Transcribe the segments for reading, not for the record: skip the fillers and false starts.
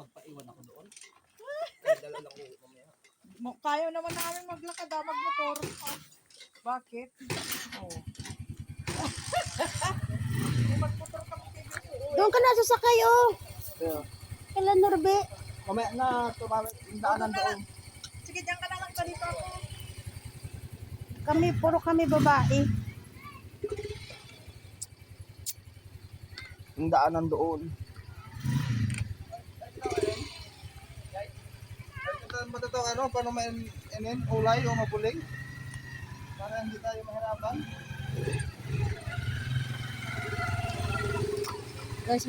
Magpaiwan ako doon. Ay, dala lang ko mamaya. Kaya naman namin maglakad, magmotor. Ah, bakit? Oh. Magmotor kami kayo. Doon ka na sasakay, oh. Yeah. Kailan, Norbe? Mamaya na, tumawag yung daanan doon. Sige, diyan ka na lang dito ako. Puro kami babae. Yung daanan doon. Matataw ano, paano may ulay o mabuling? Para hindi tayo mahirapan. Guys,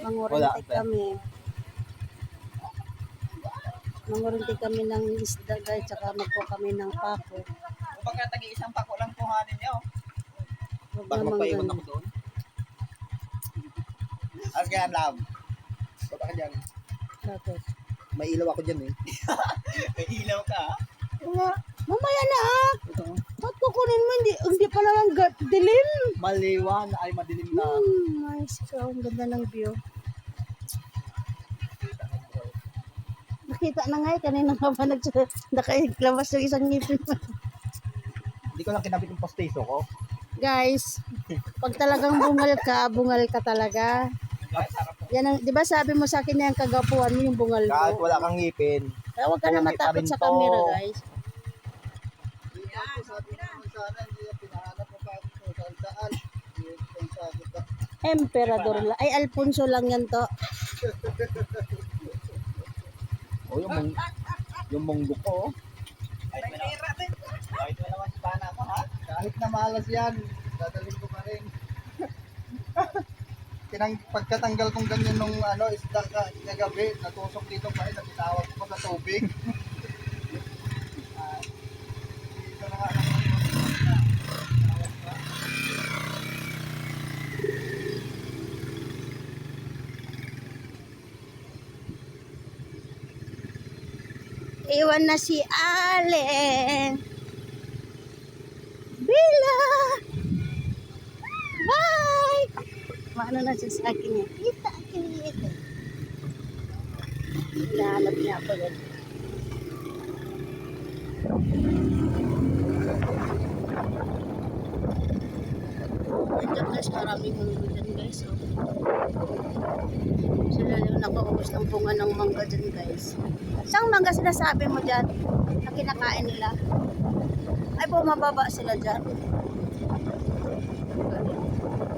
mangurintik kami. Mangurintik kami ng isda, guys, tsaka magpo kami ng pako. Kapag tagi-isang pako lang kuhanin niyo. Huwag Baka namang magpaiwan ganun. ako doon. Asgan lab. Baba ka dyan. Bakit? May ilaw ako dyan eh. May ilaw ka ha? Nga, mamaya na ah. Ito. Ba't kukunin mo? Hindi pa naman dilim. Maliwan ay madilim na. Nice. So, ang ganda ng view. Nakita na nga eh. Kanina nga ba nakailabas yung isang ngipin. Hindi ko lang kinabit yung postiso ko. Guys, pag talagang bungal ka talaga. Yan ang, di ba sabi mo sa akin na yung kagapuhan mo yung bungal mo? Kahit wala kang ngipin. Kaya huwag ka na bungal pa matakot rin sa to. camera, guys. Emperador lang. Ay, Alfonso lang yan to. O yung munggo ko. Kahit wala si pana ko ha. Kahit na malas yan, dadalhin ko pa rin. Pagkatanggal kong ganyan nung isda kagabi, natusok dito pa rin, napitawag ko sa tubig. Dito na nga lang. Iwan na si Allen. Bila! Bye! Maano na siya sa akin niya? Kita. Hinahanap niya ako yan. Nandiyan guys, maraming mangga dyan guys. Oh. Sila yung nakaubos ng bunga ng mangga dyan guys. Saan mangga sinasabi mo dyan na kinakain nila? Ay, bumababa sila dyan.